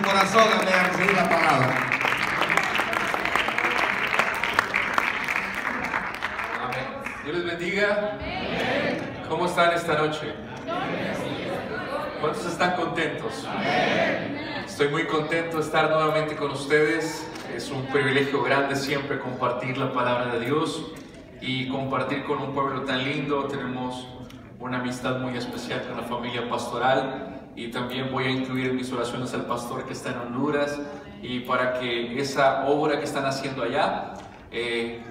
corazón, amén, a recibir la palabra. Amén. Dios les bendiga. Amén. ¿Cómo están esta noche? ¿Cuántos están contentos? Amén. Estoy muy contento de estar nuevamente con ustedes. Es un privilegio grande siempre compartir la palabra de Dios y compartir con un pueblo tan lindo. Tenemos una amistad muy especial con la familia pastoral y también voy a incluir en mis oraciones al pastor que está en Honduras y para que esa obra que están haciendo allá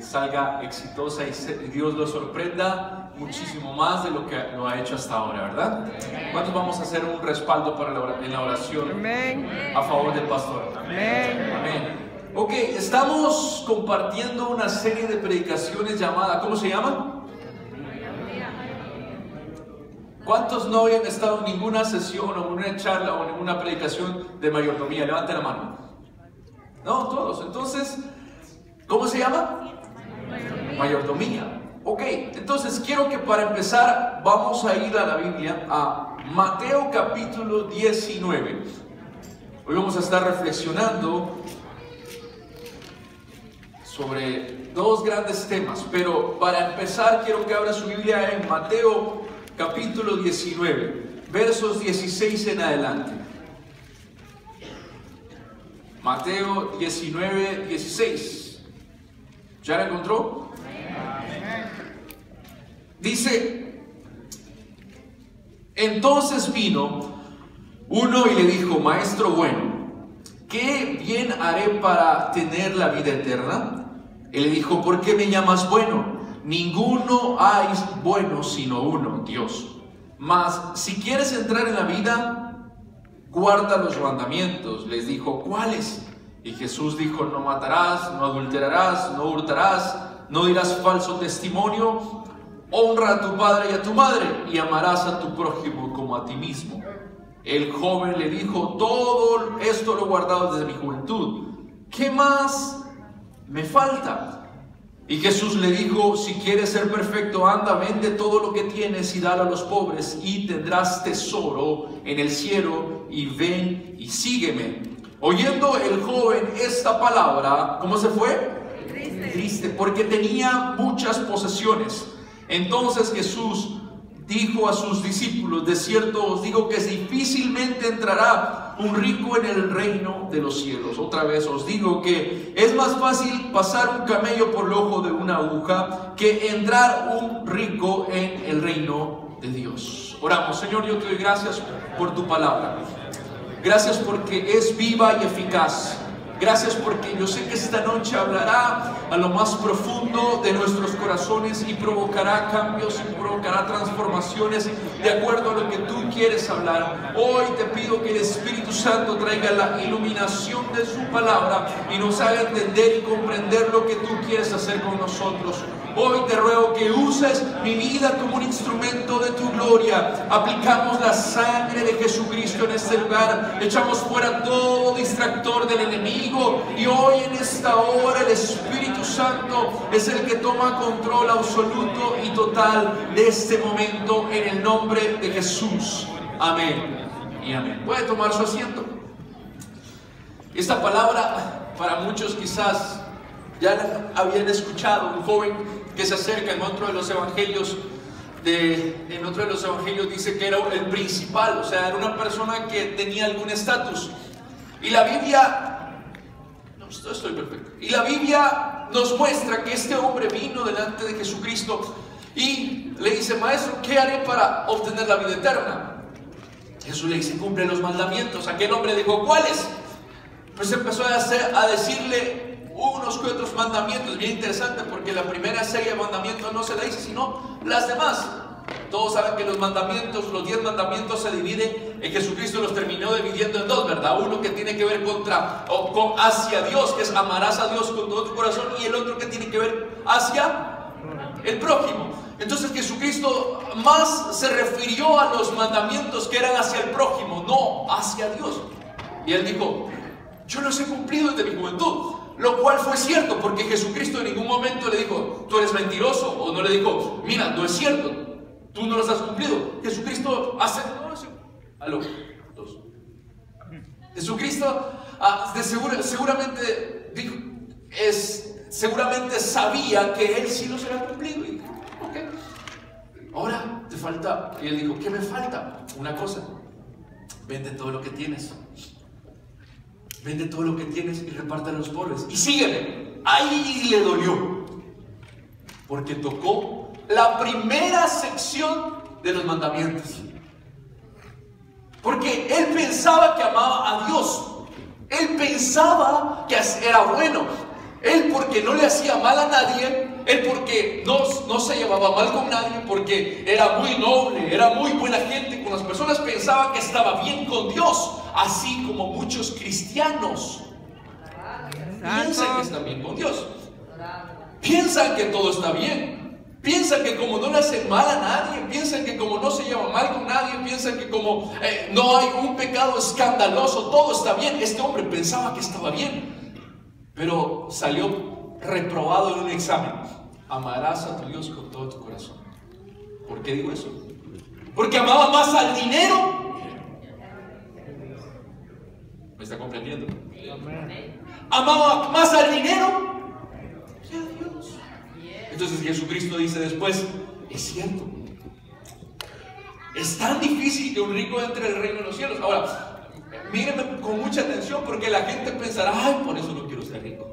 salga exitosa y Dios lo sorprenda muchísimo más de lo que lo ha hecho hasta ahora, ¿verdad? ¿Cuántos vamos a hacer un respaldo en la oración a favor del pastor? Amén. Amén. Ok, estamos compartiendo una serie de predicaciones llamada, ¿cómo se llama? ¿Cuántos no habían estado en ninguna sesión o en una charla o en ninguna predicación de mayordomía? Levanten la mano. No, todos. Entonces, ¿cómo se llama? Mayordomía. Ok, entonces quiero que para empezar vamos a ir a la Biblia, a Mateo capítulo 19. Hoy vamos a estar reflexionando sobre dos grandes temas, pero para empezar quiero que abra su Biblia en Mateo capítulo 19, versos 16 en adelante. Mateo 19, 16. ¿Ya la encontró? Dice: entonces vino uno y le dijo: Maestro bueno, ¿qué bien haré para tener la vida eterna? Él le dijo: ¿por qué me llamas bueno? Ninguno hay bueno sino uno, Dios. Mas si quieres entrar en la vida, guarda los mandamientos. Les dijo: ¿cuáles? Y Jesús dijo: no matarás, no adulterarás, no hurtarás, no dirás falso testimonio, honra a tu padre y a tu madre, y amarás a tu prójimo como a ti mismo. El joven le dijo: todo esto lo he guardado desde mi juventud. ¿Qué más me falta? Y Jesús le dijo: si quieres ser perfecto, anda, vende todo lo que tienes y dalo a los pobres, y tendrás tesoro en el cielo, y ven y sígueme. Oyendo el joven esta palabra, ¿cómo se fue? Triste, porque tenía muchas posesiones. Entonces Jesús dijo a sus discípulos: de cierto os digo que difícilmente entrará un rico en el reino de los cielos. Otra vez os digo que es más fácil pasar un camello por el ojo de una aguja que entrar un rico en el reino de Dios. Oramos. Señor, yo te doy gracias por tu palabra. Gracias porque es viva y eficaz. Gracias porque yo sé que esta noche hablará a lo más profundo de nuestros corazones y provocará cambios y provocará transformaciones de acuerdo a lo que tú quieres hablar. Hoy te pido que el Espíritu Santo traiga la iluminación de su palabra y nos haga entender y comprender lo que tú quieres hacer con nosotros. Hoy te ruego que uses mi vida como un instrumento de tu gloria. Aplicamos la sangre de Jesucristo en este lugar. Echamos fuera todo distractor del enemigo. Y hoy en esta hora el Espíritu Santo es el que toma control absoluto y total de este momento en el nombre de Jesús. Amén y amén. Puede tomar su asiento. Esta palabra para muchos quizás ya la habían escuchado. Un joven que se acerca en otro de los evangelios dice que era el principal, o sea, era una persona que tenía algún estatus. Y la Biblia, estoy perfecto. Y la Biblia nos muestra que este hombre vino delante de Jesucristo y le dice: Maestro, ¿qué haré para obtener la vida eterna? Jesús le dice: cumple los mandamientos. Aquel hombre dijo: ¿cuáles? Pues empezó a decirle unos que otros mandamientos. Bien interesante, porque la primera serie de mandamientos no se la dice, sino las demás. Todos saben que los mandamientos, los 10 mandamientos se dividen, en Jesucristo los terminó dividiendo en dos, ¿verdad? Uno que tiene que ver hacia Dios, que es amarás a Dios con todo tu corazón, y el otro que tiene que ver hacia el prójimo. Entonces Jesucristo más se refirió a los mandamientos que eran hacia el prójimo, no hacia Dios. Y él dijo: yo los he cumplido desde mi juventud. Lo cual fue cierto, porque Jesucristo en ningún momento le dijo: tú eres mentiroso, o no le dijo: mira, no es cierto, tú no los has cumplido. Jesucristo hace... Aló, dos. Jesucristo seguramente dijo, seguramente sabía que él sí los había cumplido. Y dijo, ok, ahora te falta. Y él dijo, ¿qué me falta? Una cosa, vende todo lo que tienes. Vende todo lo que tienes y reparte a los pobres. Y sígueme. Ahí le dolió. Porque tocó la primera sección de los mandamientos. Porque él pensaba que amaba a Dios. Él pensaba que era bueno. Él porque no le hacía mal a nadie. Él porque no se llevaba mal con nadie. Porque era muy noble, era muy buena gente con las personas. Pensaba que estaba bien con Dios. Así como muchos cristianos piensan que están bien con Dios. Piensan que todo está bien. Piensan que como no le hacen mal a nadie, piensan que como no se lleva mal con nadie, piensan que como no hay un pecado escandaloso, todo está bien. Este hombre pensaba que estaba bien, pero salió reprobado en un examen. Amarás a tu Dios con todo tu corazón. ¿Por qué digo eso? Porque amaba más al dinero. ¿Me está comprendiendo? Amaba más al dinero que a Dios. Entonces Jesucristo dice después, es cierto, es tan difícil que un rico entre al reino de los cielos. Ahora, mírenme con mucha atención, porque la gente pensará, ay, por eso no quiero ser rico.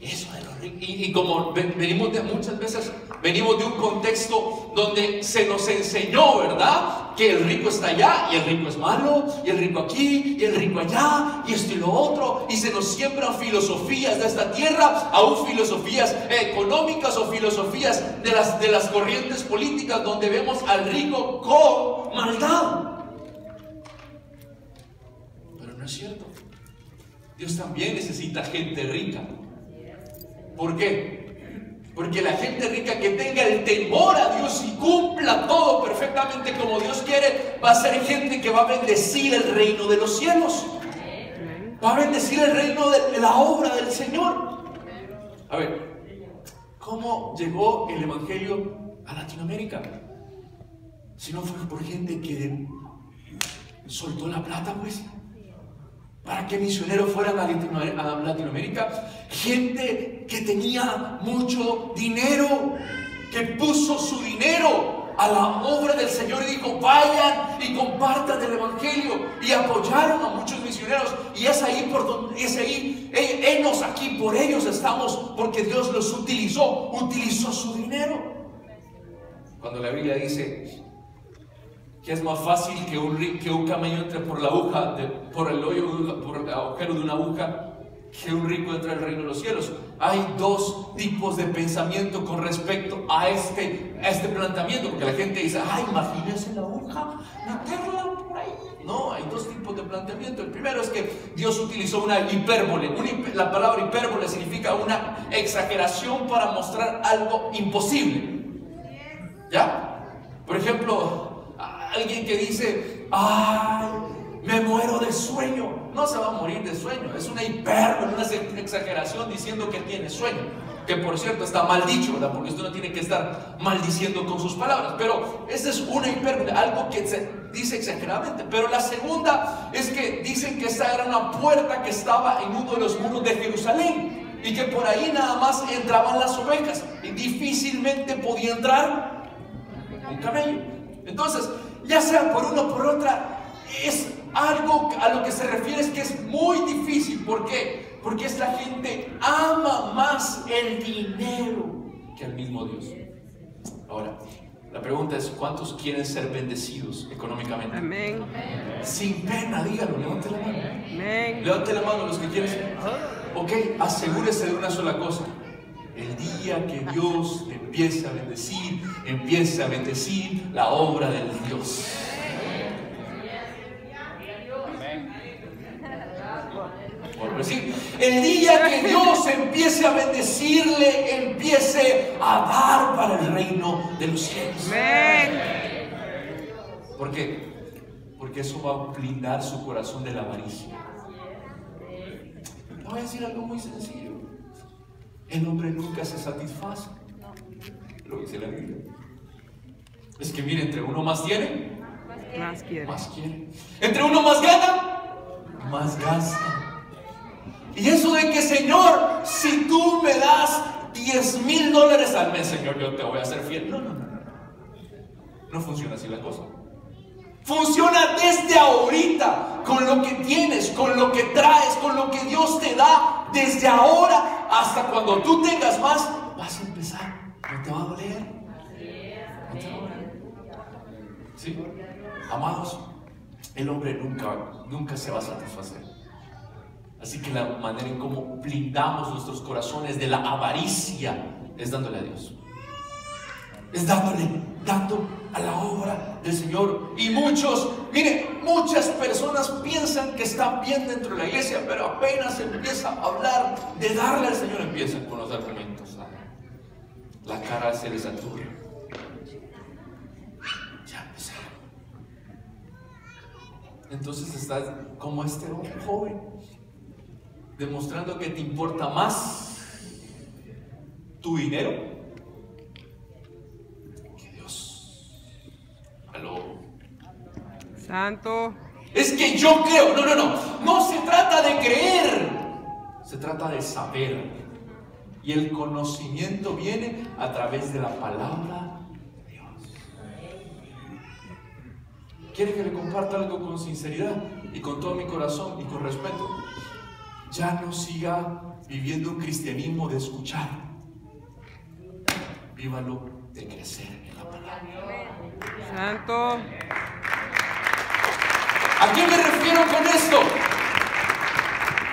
Eso de los ricos. Y como muchas veces venimos de un contexto donde se nos enseñó, ¿verdad?, que el rico está allá y el rico es malo, y el rico aquí y el rico allá, y esto y lo otro, y se nos siembran filosofías de esta tierra, aún filosofías económicas o filosofías de las corrientes políticas, donde vemos al rico con maldad. Pero no es cierto. Dios también necesita gente rica. ¿Por qué? Porque la gente rica que tenga el temor a Dios y cumpla todo perfectamente como Dios quiere, va a ser gente que va a bendecir el reino de los cielos. Va a bendecir el reino de la obra del Señor. A ver, ¿cómo llegó el Evangelio a Latinoamérica? Si no fue por gente que soltó la plata, pues. ¿Para qué misioneros fueran a Latinoamérica? Gente que tenía mucho dinero, que puso su dinero a la obra del Señor y dijo, vayan y compartan el Evangelio, y apoyaron a muchos misioneros. Y es ahí por donde, ellos aquí, por ellos estamos, porque Dios los utilizó su dinero. Cuando la Biblia dice que es más fácil que un camello entre por la aguja, por el agujero de una aguja, que un rico entre al reino de los cielos. Hay dos tipos de pensamiento con respecto a este planteamiento, porque la gente dice, ay, imagínense la aguja, meterla por ahí. No, hay dos tipos de planteamiento. El primero es que Dios utilizó una hipérbole. La palabra hipérbole significa una exageración para mostrar algo imposible. ¿Ya? Por ejemplo, alguien que dice, ay, me muero de sueño. No se va a morir de sueño. Es una hipérbole, una exageración diciendo que tiene sueño. Que por cierto está mal dicho, ¿verdad? Porque usted no tiene que estar maldiciendo con sus palabras. Pero esa es una hipérbole, algo que se dice exageradamente. Pero la segunda es que dicen que esta era una puerta que estaba en uno de los muros de Jerusalén, y que por ahí nada más entraban las ovejas y difícilmente podía entrar un camello. Entonces, ya sea por una o por otra, es algo a lo que se refiere, es que es muy difícil. ¿Por qué? Porque esta gente ama más el dinero que al mismo Dios. Ahora, la pregunta es, ¿cuántos quieren ser bendecidos económicamente? Amén. Sin pena, díganlo, levante la mano. Amén. Levante la mano los que quieren ser. Ok, asegúrese de una sola cosa. El día que Dios empiece a bendecir la obra del Dios. Por decir, el día que Dios empiece a bendecirle, empiece a dar para el reino de los cielos. ¿Por qué? Porque eso va a blindar su corazón de la avaricia. Le voy a decir algo muy sencillo. El hombre nunca se satisface. Lo dice la Biblia. Es que mire, entre uno más tiene, Más quiere. Más quiere. Entre uno más gana, más gasta. Y eso de que, Señor, si tú me das $10,000 al mes, Señor, yo te voy a hacer fiel. No. No funciona así la cosa. Funciona desde ahorita, con lo que tienes, con lo que traes, con lo que Dios te da. Desde ahora hasta cuando tú tengas más, vas a empezar. No te va a doler. No te va a doler. ¿Sí? Amados, el hombre nunca se va a satisfacer. Así que la manera en cómo blindamos nuestros corazones de la avaricia es dándole a Dios. Es dando a la obra del Señor. Y muchas personas piensan que están bien dentro de la iglesia, pero apenas empieza a hablar de darle al Señor, empiezan con los argumentos. La cara se les aturre. Ya empezaron. Entonces estás como este joven, demostrando que te importa más tu dinero que Dios. Aló. Santo. Es que yo creo. No se trata de creer, se trata de saber. Y el conocimiento viene a través de la palabra de Dios. ¿Quiere que le comparta algo con sinceridad y con todo mi corazón y con respeto? Ya no siga viviendo un cristianismo de escuchar. Vívalo de crecer en la palabra. Santo. ¿A qué me refiero con esto?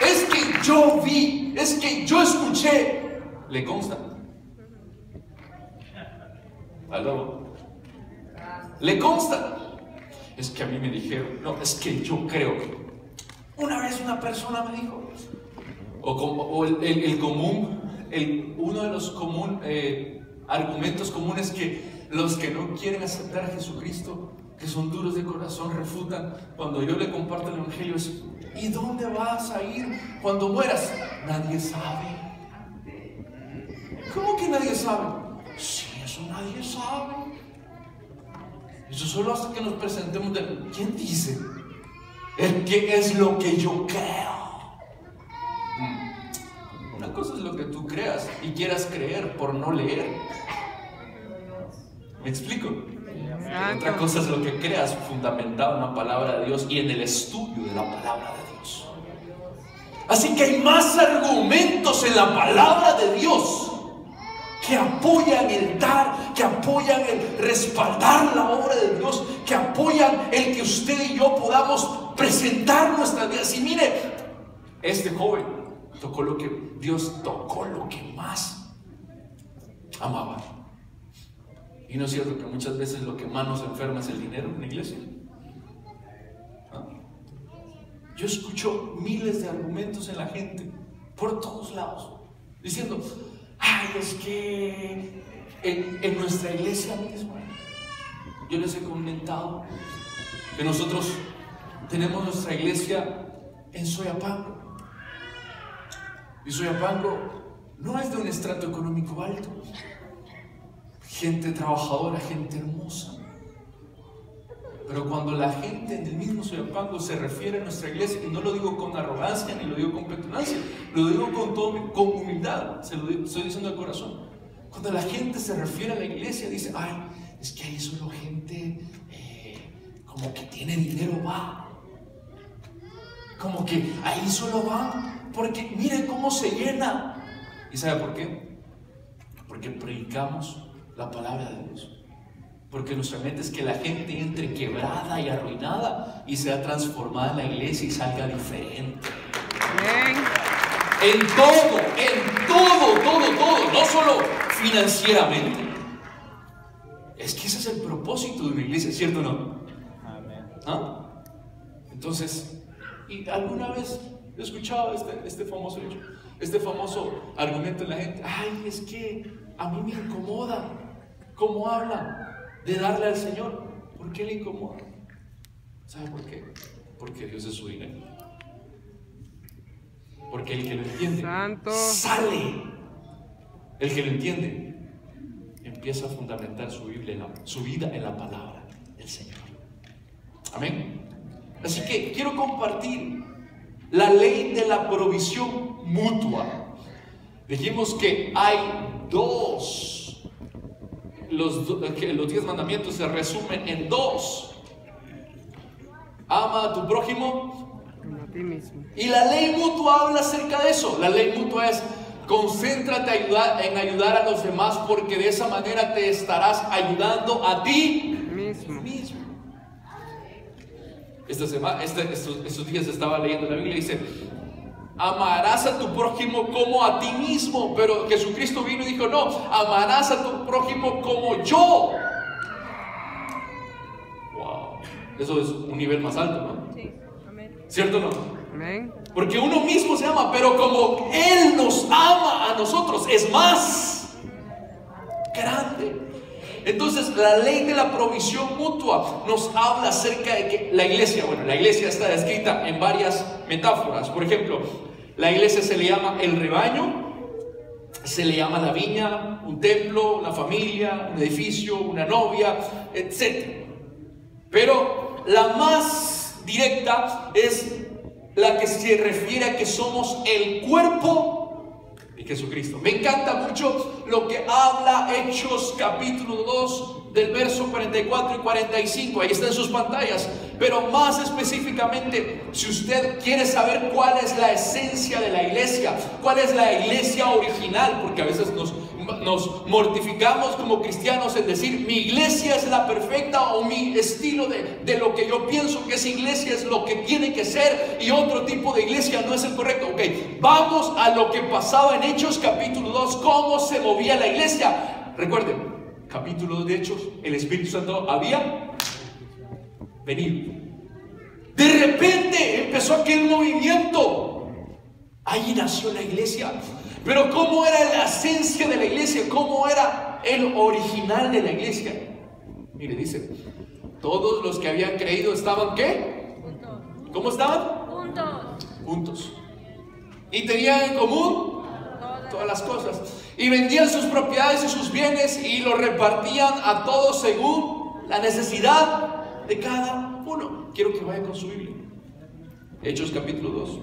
Es que yo vi, es que yo escuché. ¿Le consta? ¿Aló? ¿Le consta? Es que a mí me dijeron. No, es que yo creo. Una vez una persona me dijo, uno de los argumentos comunes que los que no quieren aceptar a Jesucristo, que son duros de corazón, refutan cuando yo le comparto el evangelio es: ¿y dónde vas a ir cuando mueras? Nadie sabe. ¿Cómo que nadie sabe? Sí, eso nadie sabe. Eso solo hasta que nos presentemos de... ¿Quién dice? ¿Qué es lo que yo creo? Una cosa es lo que tú creas y quieras creer por no leer. ¿Me explico? Otra cosa es lo que creas fundamentado en la palabra de Dios y en el estudio de la palabra de Dios. Así que hay más argumentos en la palabra de Dios que apoyan el dar, que apoyan el respaldar la obra de Dios, que apoyan el que usted y yo podamos presentar nuestras vidas. Y mire, este joven Dios tocó lo que más amaba. Y no es cierto que muchas veces lo que más nos enferma es el dinero en la iglesia. ¿Ah? Yo escucho miles de argumentos en la gente, por todos lados, diciendo: ay, es que en nuestra iglesia misma, yo les he comentado que nosotros tenemos nuestra iglesia en Soyapango. Y Soyapango no es de un estrato económico alto. Gente trabajadora, gente hermosa. Pero cuando la gente en el mismo Soyapango se refiere a nuestra iglesia, y no lo digo con arrogancia ni lo digo con petulancia, lo digo con humildad, se lo estoy diciendo de corazón. Cuando la gente se refiere a la iglesia, dice: ay, es que ahí solo gente como que tiene dinero, va. Como que ahí solo van porque miren cómo se llena. ¿Y sabe por qué? Porque predicamos la palabra de Dios. Porque nuestra meta es que la gente entre quebrada y arruinada y sea transformada en la iglesia y salga diferente. Amén. En todo, no solo financieramente. Es que ese es el propósito de una iglesia, ¿cierto o no? Amén. ¿Ah? Entonces, y alguna vez he escuchado este famoso argumento en la gente: ay, es que a mí me incomoda cómo habla de darle al Señor. ¿Por qué le incomoda? ¿Sabe por qué? Porque Dios es su dinero. Porque el que lo entiende Santo. sale. El que lo entiende empieza a fundamentar su vida en la palabra del Señor. Amén. Así que quiero compartir la ley de la provisión mutua. Dijimos que hay dos. Que los 10 mandamientos se resumen en dos. Ama a tu prójimo Como a ti mismo. y la ley mutua habla acerca de eso. La ley mutua es: concéntrate en ayudar a los demás, porque de esa manera te estarás ayudando a ti Mismo. mismo. Estos días estaba leyendo la Biblia y dice: amarás a tu prójimo como a ti mismo. Pero Jesucristo vino y dijo: no, amarás a tu prójimo como yo. Wow, eso es un nivel más alto, ¿no? Sí, amén. ¿Cierto o no? Amén. Porque uno mismo se ama, pero como Él nos ama a nosotros, es más grande. Entonces, la ley de la provisión mutua nos habla acerca de que la iglesia está descrita en varias metáforas. Por ejemplo, la iglesia se le llama el rebaño, se le llama la viña, un templo, la familia, un edificio, una novia, etc. Pero la más directa es la que se refiere a que somos el cuerpo de Jesucristo. Me encanta mucho lo que habla Hechos capítulo 2 del verso 44 y 45. Ahí está en sus pantallas. Pero más específicamente, si usted quiere saber cuál es la esencia de la iglesia, cuál es la iglesia original, porque a veces nos mortificamos como cristianos en decir: mi iglesia es la perfecta, o mi estilo de lo que yo pienso que es iglesia es lo que tiene que ser, y otro tipo de iglesia no es el correcto. Ok, vamos a lo que pasaba en Hechos capítulo 2, cómo se movía la iglesia. Recuerden, capítulo 2 de Hechos, el Espíritu Santo había venido. De repente empezó aquel movimiento. Ahí nació la iglesia. Pero ¿cómo era la esencia de la iglesia? ¿Cómo era el original de la iglesia? Mire, dice: todos los que habían creído estaban ¿qué? Juntos. ¿Cómo estaban? Juntos. Juntos. Y tenían en común todas las cosas. Y vendían sus propiedades y sus bienes y los repartían a todos según la necesidad de cada uno. Quiero que vaya con su Biblia. Hechos capítulo 2.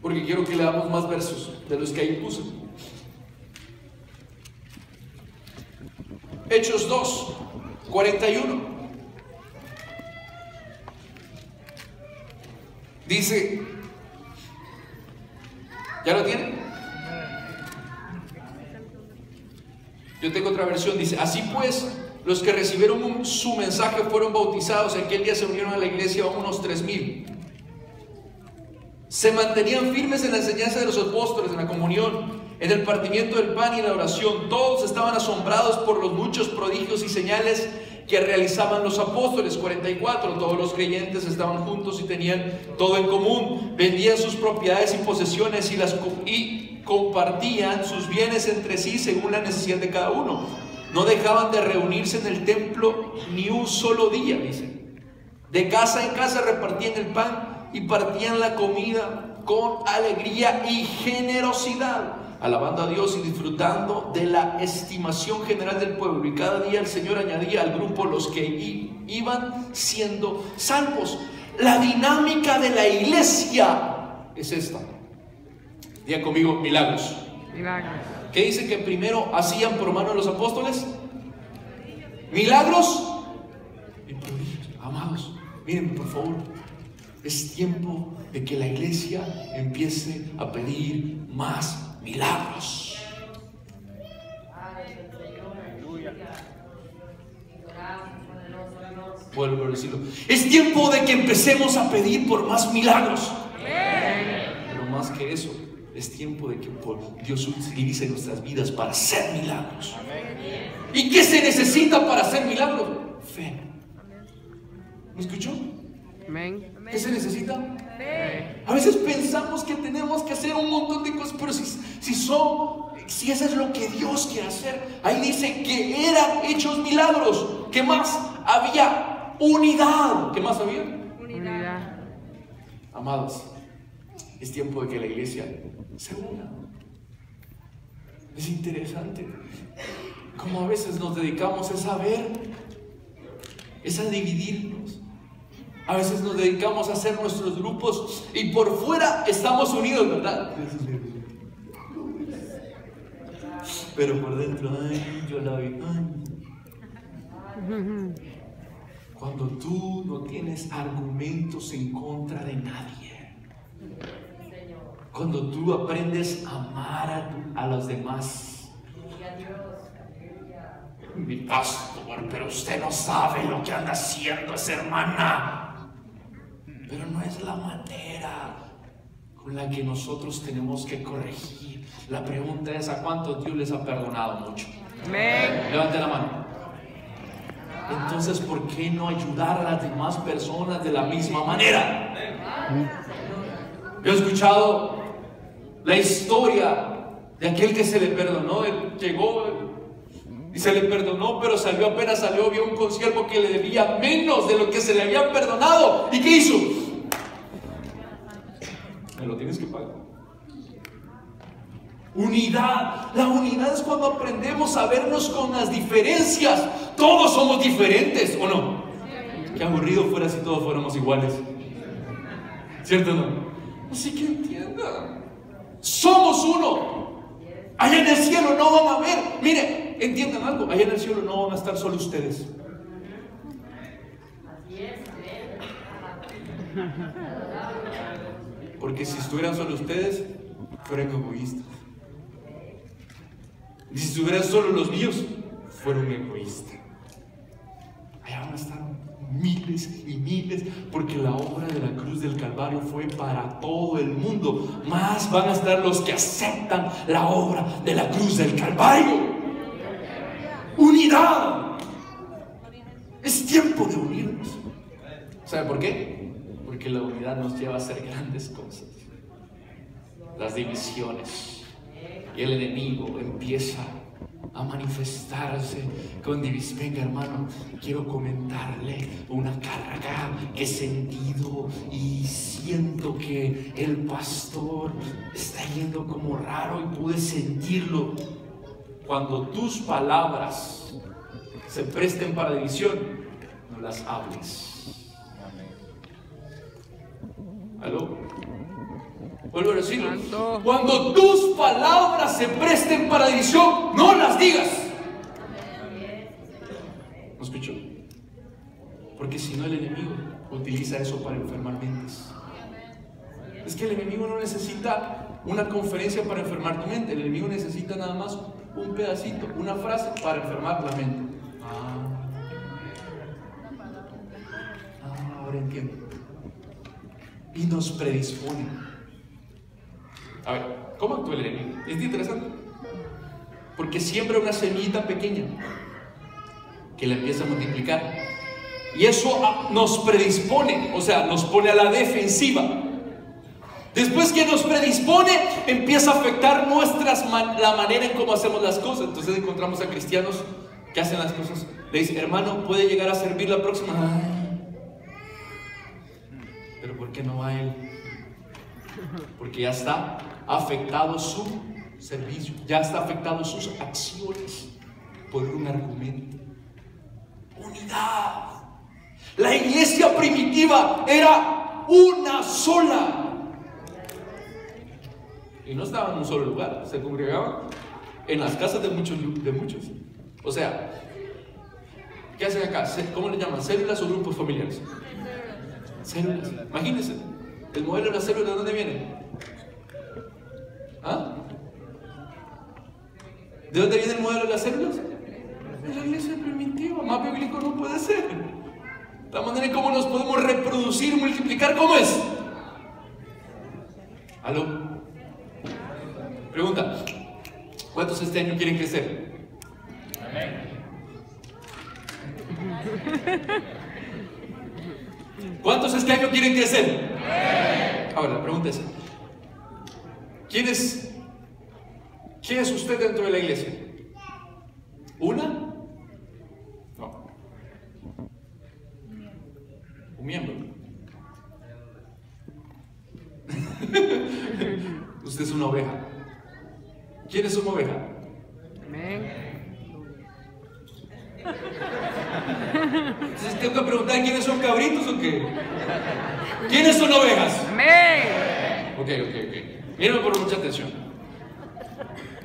Porque quiero que leamos más versos de los que ahí puse. Hechos 2, 41. Dice, ¿ya lo tienen? Yo tengo otra versión, dice: así pues, los que recibieron su mensaje fueron bautizados. Aquel día se unieron a la iglesia unos 3,000. Se mantenían firmes en la enseñanza de los apóstoles, en la comunión, en el partimiento del pan y en la oración. Todos estaban asombrados por los muchos prodigios y señales que realizaban los apóstoles. 44. Todos los creyentes estaban juntos y tenían todo en común. Vendían sus propiedades y posesiones y compartían sus bienes entre sí según la necesidad de cada uno. No dejaban de reunirse en el templo ni un solo día, dice. De casa en casa repartían el pan y partían la comida con alegría y generosidad, alabando a Dios y disfrutando de la estimación general del pueblo. Y cada día el Señor añadía al grupo los que iban siendo salvos. La dinámica de la iglesia es esta. Digan conmigo: milagros. Milagros. ¿Qué dice que primero hacían por mano de los apóstoles? Milagros y prodigios. Amados, miren por favor, es tiempo de que la iglesia empiece a pedir más milagros. Vuelvo a decirlo. Es tiempo de que empecemos a pedir por más milagros. Pero más que eso, es tiempo de que Dios utilice nuestras vidas para hacer milagros. ¿Y qué se necesita para hacer milagros? Fe. ¿Me escuchó? Amén. ¿Qué se necesita? Fe. A veces pensamos que tenemos que hacer un montón de cosas, pero si eso es lo que Dios quiere hacer. Ahí dice que eran hechos milagros. ¿Qué más? Había unidad. ¿Qué más había? Unidad. Amados, es tiempo de que la iglesia se una. Es interesante. como a veces nos dedicamos es a ver, es a dividirnos. A veces nos dedicamos a hacer nuestros grupos y por fuera estamos unidos, ¿verdad? Pero por dentro, ay, yo la vi, ay. Cuando tú no tienes argumentos en contra de nadie, cuando tú aprendes a amar a los demás. Mi pastor, pero usted no sabe lo que anda haciendo esa hermana. Pero no es la manera con la que nosotros tenemos que corregir. La pregunta es: ¿a cuántos Dios les ha perdonado mucho? Amén. Levante la mano. Entonces, ¿por qué no ayudar a las demás personas de la misma manera? Yo he escuchado la historia de aquel que se le perdonó. Él llegó y se le perdonó, pero apenas salió, vio un consiervo que le debía menos de lo que se le había perdonado. ¿Y qué hizo? Me lo tienes que pagar. Unidad. La unidad es cuando aprendemos a vernos con las diferencias. Todos somos diferentes, ¿o no? Qué aburrido fuera si todos fuéramos iguales. ¿Cierto o no? Así que entiendan. Somos uno. Allá en el cielo no van a ver. Mire, entiendan algo. Allá en el cielo no van a estar solo ustedes. Porque si estuvieran solo ustedes, fueran egoístas. Y si estuvieran solo los míos, fueron egoístas. Allá van a estar miles y miles, porque la obra de la cruz del Calvario fue para todo el mundo. Más van a estar los que aceptan la obra de la cruz del Calvario. Unidad. Es tiempo de unirnos. ¿Sabe por qué? Porque la unidad nos lleva a hacer grandes cosas. Las divisiones y el enemigo empieza a manifestarse con división. Venga, hermano, quiero comentarle una carga que he sentido y siento que el pastor está yendo como raro y pude sentirlo. Cuando tus palabras se presten para división, no las hables. ¿Aló? Vuelvo a decirlo. Cuando tus palabras se presten para división, no las digas. ¿No escuchó? Porque si no, el enemigo utiliza eso para enfermar mentes. Es que el enemigo no necesita una conferencia para enfermar tu mente. El enemigo necesita nada más un pedacito, una frase para enfermar la mente. Ahora entiendo. Y nos predispone. A ver, ¿cómo actúa el enemigo? Es interesante. Porque siembra una semillita pequeña que la empieza a multiplicar. Y eso nos predispone, o sea, nos pone a la defensiva. Después que nos predispone, empieza a afectar la manera en cómo hacemos las cosas. Entonces encontramos a cristianos que hacen las cosas. Le dicen: hermano, ¿puede llegar a servir la próxima? Ay, pero ¿por qué no va él? Porque ya está afectado su servicio, ya está afectado sus acciones por un argumento. Unidad. La iglesia primitiva era una sola. Y no estaban en un solo lugar, se congregaban en las casas de muchos. O sea, ¿qué hacen acá? ¿Cómo le llaman? ¿Células o grupos familiares? Células. Imagínense, el modelo de la célula, ¿de dónde viene? ¿Ah? ¿De dónde viene el modelo de las células? De la iglesia primitiva. Más bíblico no puede ser. La manera en cómo nos podemos reproducir, multiplicar, ¿cómo es? ¿Aló? Pregunta: ¿cuántos este año quieren crecer? Amén. ¿Cuántos este año quieren crecer? Amén. Ahora, la pregunta es: ¿quién es usted dentro de la iglesia? ¿Una? No. Un miembro. Usted es una oveja. ¿Quién es una oveja? Amén. Entonces tengo que preguntar quiénes son cabritos o qué. ¿Quiénes son ovejas? Amén. Ok. Mírenme por mucha atención.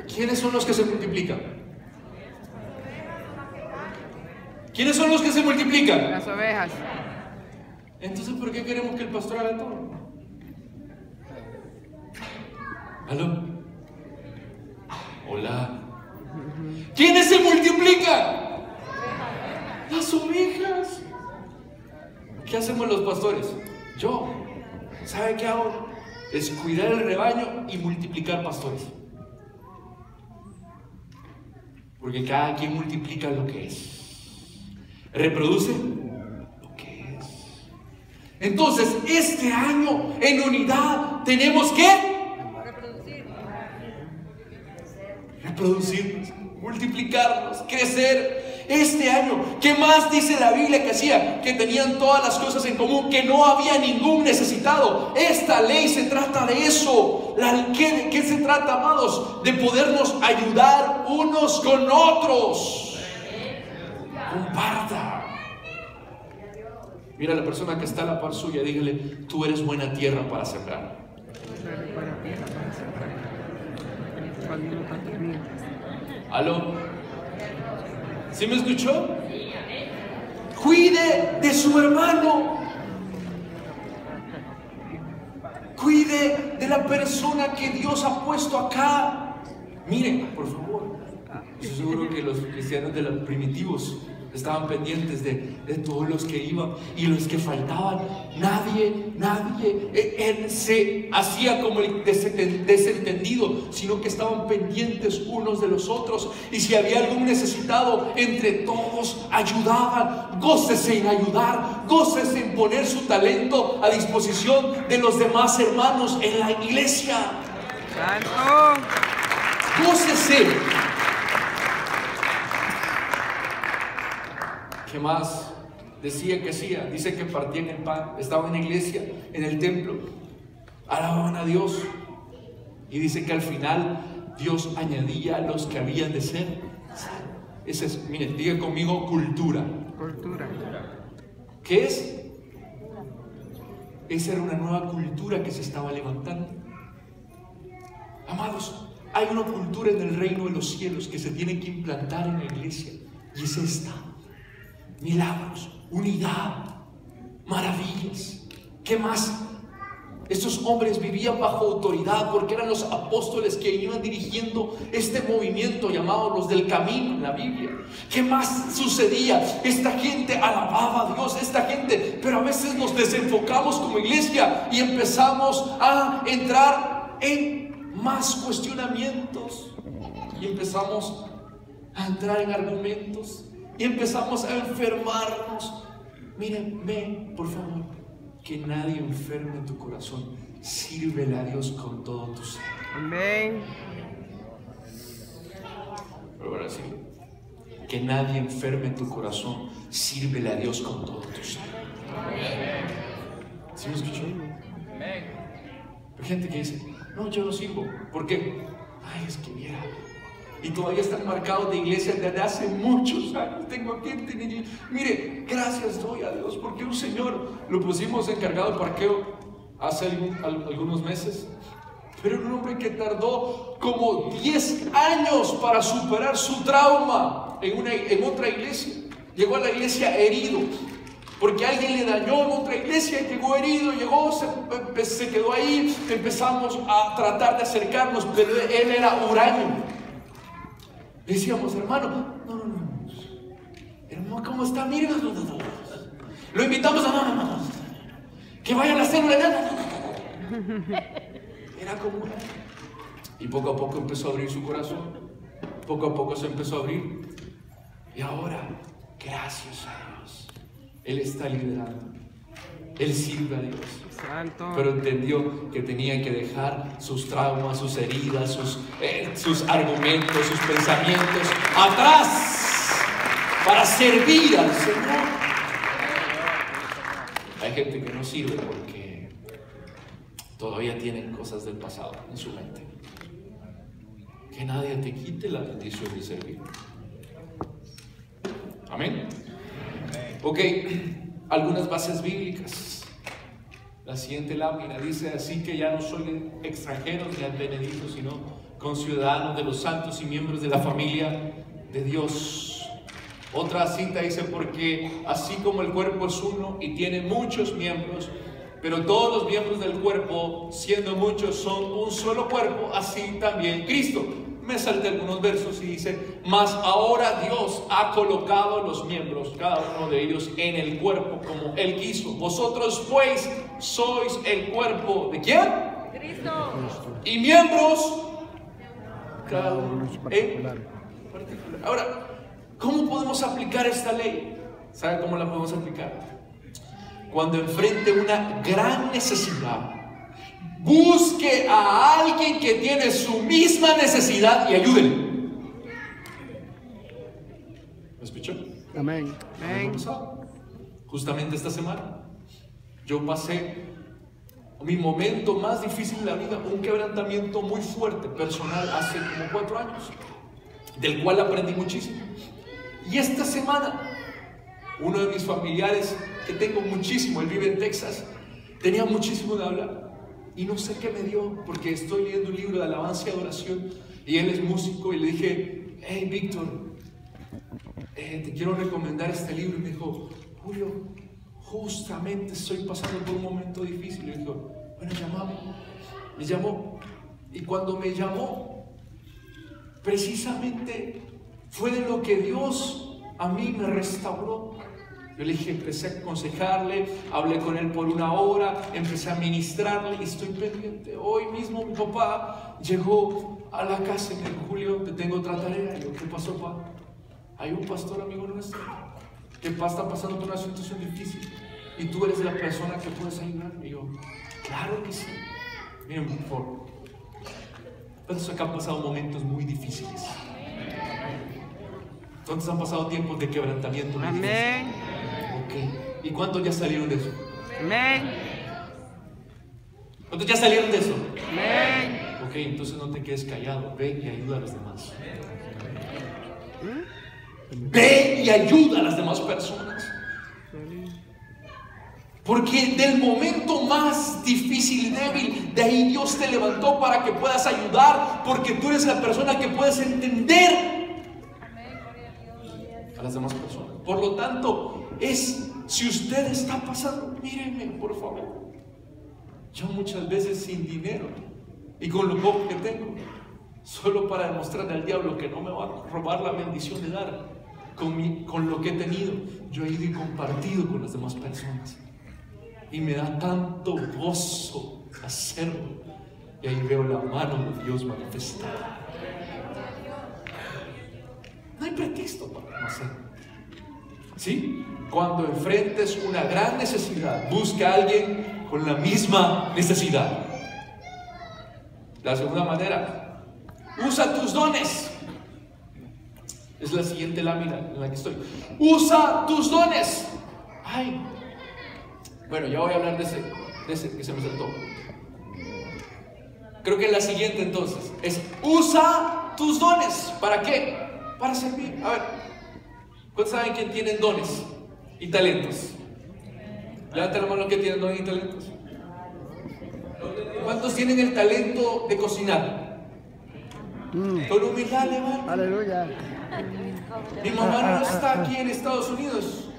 ¿Quiénes son los que se multiplican? ¿Quiénes son los que se multiplican? Las ovejas. Entonces, ¿por qué queremos que el pastor haga todo? ¿Aló? Hola. ¿Quiénes se multiplican? Las ovejas. ¿Qué hacemos los pastores? Yo. ¿Sabe qué hago? Es cuidar el rebaño y multiplicar pastores. Porque cada quien multiplica lo que es. Reproduce lo que es. Entonces, este año en unidad tenemos que reproducirnos, multiplicarnos, crecer. Este año, ¿qué más dice la Biblia que hacía? Que tenían todas las cosas en común, que no había ningún necesitado. Esta ley se trata de eso. ¿Qué se trata, amados? De podernos ayudar unos con otros. Comparta. Mira a la persona que está a la par suya, dígale: tú eres buena tierra para sembrar. ¿Aló? ¿Sí me escuchó? Cuide de su hermano. Cuide de la persona que Dios ha puesto acá. Miren, por favor. Estoy seguro que los cristianos de los primitivos estaban pendientes de todos los que iban y los que faltaban. Nadie se hacía como el desentendido, sino que estaban pendientes unos de los otros. Y si había algún necesitado, entre todos ayudaban. Gócese en ayudar, gócese en poner su talento a disposición de los demás hermanos en la iglesia. Santo. Gócese. ¿Qué más decía que hacía? Dice que partían el pan, estaban en la iglesia, en el templo, alababan a Dios. Y dice que al final Dios añadía a los que habían de ser. Ese es, miren, diga conmigo, cultura. Cultura. ¿Qué es? Esa era una nueva cultura que se estaba levantando. Amados, hay una cultura en el reino de los cielos que se tiene que implantar en la iglesia, y es esta: milagros, unidad, maravillas. ¿Qué más? Estos hombres vivían bajo autoridad porque eran los apóstoles que iban dirigiendo este movimiento llamado los del camino en la Biblia. ¿Qué más sucedía? Esta gente alababa a Dios, esta gente, pero a veces nos desenfocamos como iglesia y empezamos a entrar en más cuestionamientos y empezamos a entrar en argumentos y empezamos a enfermarnos. Miren, ven, por favor, que nadie enferme tu corazón. Sírvele a Dios con todo tu ser. Amén. Pero ahora sí, que nadie enferme tu corazón. Sírvele a Dios con todo tu ser. ¿Sí me escuchó? Hay gente que dice: no, yo no sirvo. ¿Por qué? Ay, es que mira. Y todavía están marcados de iglesia desde hace muchos años. Tengo gente en iglesia. Mire, gracias doy a Dios porque un señor lo pusimos encargado de parqueo hace algunos meses. Pero era un hombre que tardó como 10 años para superar su trauma en otra iglesia. Llegó a la iglesia herido porque alguien le dañó en otra iglesia, llegó herido, se quedó ahí. Empezamos a tratar de acercarnos, pero él era huraño. Decíamos: hermano, no. Hermano, ¿cómo está? Mire, no. Lo invitamos a no. Que vaya a la célula, no. Era como una. Y poco a poco empezó a abrir su corazón. Poco a poco se empezó a abrir. Y ahora, gracias a Dios, Él está liderando. Él sirve a Dios. Santo. Pero entendió que tenía que dejar sus traumas, sus heridas, sus argumentos, sus pensamientos atrás para servir al Señor. Hay gente que no sirve porque todavía tienen cosas del pasado en su mente. Que nadie te quite la bendición de servir. Amén. Ok, algunas bases bíblicas. La siguiente lámina dice: así que ya no soy extranjeros ni advenedizos, sino conciudadanos de los santos y miembros de la familia de Dios. Otra cita dice: porque así como el cuerpo es uno y tiene muchos miembros, pero todos los miembros del cuerpo, siendo muchos, son un solo cuerpo, así también Cristo. Me salté algunos versos y dice: mas ahora Dios ha colocado los miembros, cada uno de ellos, en el cuerpo como Él quiso. Vosotros pues sois el cuerpo ¿de quién? Cristo. Y miembros cada uno en particular. Ahora, ¿cómo podemos aplicar esta ley? ¿Sabe cómo la podemos aplicar? Cuando enfrente una gran necesidad, busque a alguien que tiene su misma necesidad y ayúdele. ¿Me escuchó? Amén. Amén. Justamente esta semana yo pasé mi momento más difícil de la vida, un quebrantamiento muy fuerte, personal, hace como 4 años, del cual aprendí muchísimo. Y esta semana, uno de mis familiares, que tengo muchísimo, él vive en Texas, tenía muchísimo de hablar. Y no sé qué me dio, porque estoy leyendo un libro de alabanza y adoración, y él es músico, y le dije: hey Víctor, te quiero recomendar este libro. Y me dijo: Julio, justamente estoy pasando por un momento difícil. Y le dijo: bueno, llámame. Me llamó, y cuando me llamó, precisamente fue de lo que Dios a mí me restauró. Yo le dije, empecé a aconsejarle, hablé con él por 1 hora, empecé a ministrarle y estoy pendiente. Hoy mismo mi papá llegó a la casa y me dijo: Julio, te tengo otra tarea. Y yo: ¿qué pasó, papá? Hay un pastor amigo nuestro que está pasando por una situación difícil y tú eres la persona que puedes ayudarme. Y yo: claro que sí. Miren, por favor, entonces acá han pasado momentos muy difíciles. Entonces han pasado tiempos de quebrantamiento. Amén. Ok. ¿Y cuántos ya salieron de eso? Amén. ¿Cuántos ya salieron de eso? Amén. Ok, entonces no te quedes callado. Ve y ayuda a los demás. Ve y ayuda a las demás personas. Porque del momento más difícil y débil, de ahí Dios te levantó para que puedas ayudar, porque tú eres la persona que puedes entender a las demás personas. Por lo tanto, si usted está pasando, mírenme, por favor. Yo muchas veces sin dinero y con lo poco que tengo, solo para demostrarle al diablo que no me va a robar la bendición de dar con lo que he tenido, yo he ido y compartido con las demás personas. Y me da tanto gozo hacerlo. Y ahí veo la mano de Dios manifestada. No hay pretexto para no hacerlo. ¿Sí? Cuando enfrentes una gran necesidad, busca a alguien con la misma necesidad. La segunda manera, usa tus dones. Es la siguiente lámina en la que estoy. Usa tus dones. Ay. Bueno, ya voy a hablar de ese que se me saltó. Creo que la siguiente entonces es: usa tus dones. ¿Para qué? Para servir. A ver, ¿cuántos saben que tienen dones y talentos? Levanten la mano los que tienen dones y talentos. ¿Cuántos tienen el talento de cocinar? Con humildad, levanten. Aleluya. Mi mamá no está aquí en Estados Unidos.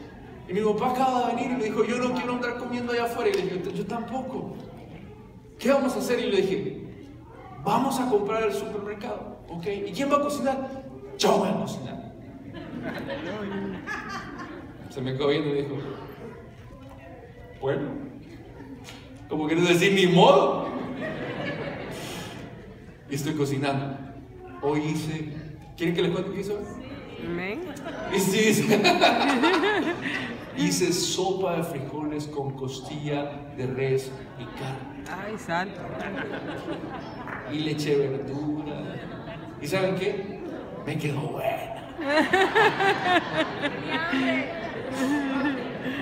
Y mi papá acaba de venir y me dijo: yo no quiero andar comiendo allá afuera. Y le dije: yo tampoco. ¿Qué vamos a hacer? Y le dije: vamos a comprar al supermercado. ¿Ok? ¿Y quién va a cocinar? Yo voy a cocinar. Se me quedó viendo y me dijo: bueno, ¿cómo quieres decir? Ni modo. Y estoy cocinando. Hoy ¿quieren que les cuente qué hizo? Amén. Y sí, hice sopa de frijoles con costilla de res y carne. Ay, santo. Y le eché verdura. ¿Y saben qué? Me quedó buena.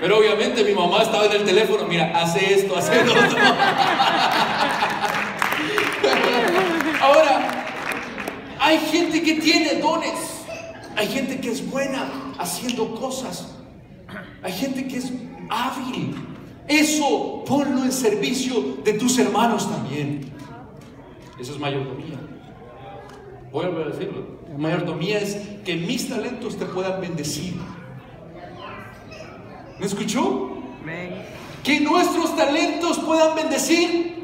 Pero obviamente mi mamá estaba en el teléfono: mira, hace esto, hace lo otro. Ahora, hay gente que tiene dones. Hay gente que es buena haciendo cosas. Hay gente que es hábil. Eso ponlo en servicio de tus hermanos también. Eso es mayordomía. Voy a volver a decirlo. Mayordomía es que mis talentos te puedan bendecir. ¿Me escuchó? Amén. Que nuestros talentos puedan bendecir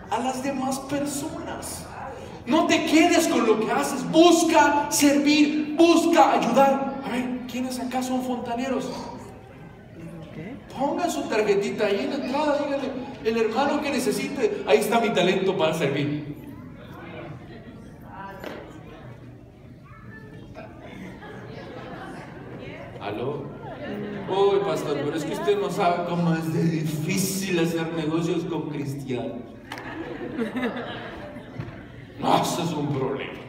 a las demás personas. No te quedes con lo que haces. Busca servir, busca ayudar. A ver, ¿quiénes acá son fontaneros? ¿Qué? Pongan su tarjetita ahí en la entrada. Díganle, el hermano que necesite, ahí está mi talento para servir. ¿Aló? Uy, pastor, pero es que usted no sabe cómo es de difícil hacer negocios con cristianos. No, eso es un problema.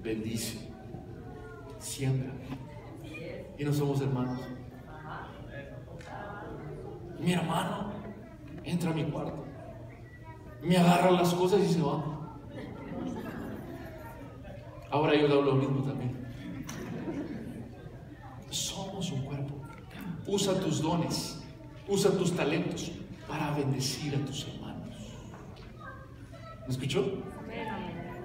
Bendice, siembra. Y no somos hermanos. Mi hermano entra a mi cuarto, me agarra las cosas y se va. Ahora yo le hablo lo mismo también. Somos un cuerpo. Usa tus dones, usa tus talentos para bendecir a tus hermanos. ¿Me escuchó?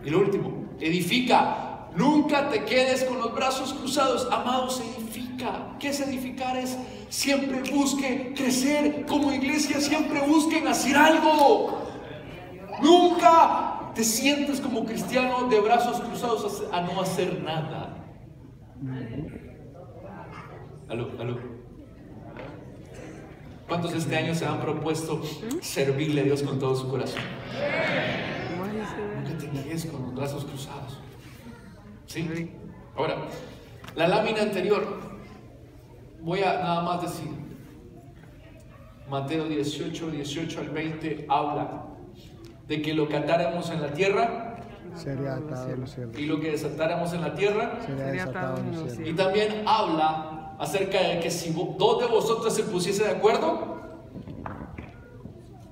Y lo último, edifica. Nunca te quedes con los brazos cruzados. Amados, edifica. ¿Qué es edificar? Es siempre busque crecer como iglesia, siempre busquen hacer algo. Nunca te sientes como cristiano de brazos cruzados a no hacer nada. Aló. ¿Cuántos este año se han propuesto servirle a Dios con todo su corazón? Nunca te quedes con los brazos cruzados. ¿Sí? Ahora, la lámina anterior, voy a nada más decir, Mateo 18 al 20 habla de que lo que atáramos en la tierra sería atado en los cielos. y lo que desatáramos en la tierra Sería desatado en los cielos. Y también habla acerca de que si dos de vosotros se pusiese de acuerdo,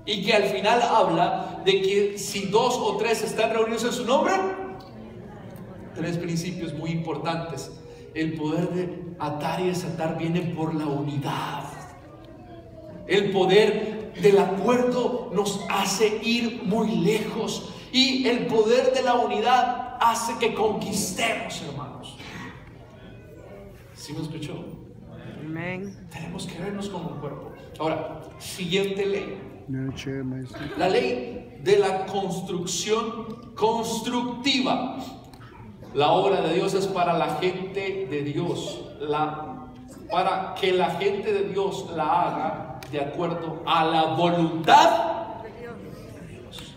y que al final habla de que si 2 o 3 están reunidos en su nombre, 3 principios muy importantes. El poder de atar y desatar viene por la unidad. El poder del acuerdo nos hace ir muy lejos, y el poder de la unidad hace que conquistemos, hermanos. ¿Sí me escuchó? Amén. Tenemos que vernos como un cuerpo. Ahora, siguiente ley. Nurture, mercy. La ley de la construcción constructiva. La obra de Dios es para la gente de Dios, para que la gente de Dios la haga de acuerdo a la voluntad de Dios.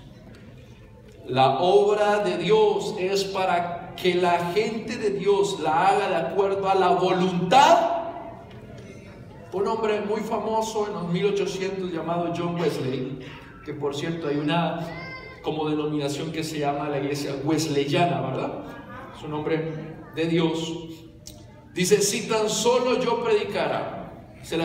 La obra de Dios es para que la gente de Dios la haga de acuerdo a la voluntad. Un hombre muy famoso en los 1800 llamado John Wesley, que por cierto hay una como denominación que se llama la iglesia wesleyana, ¿verdad? Es un hombre de Dios. Dice, si tan solo yo predicara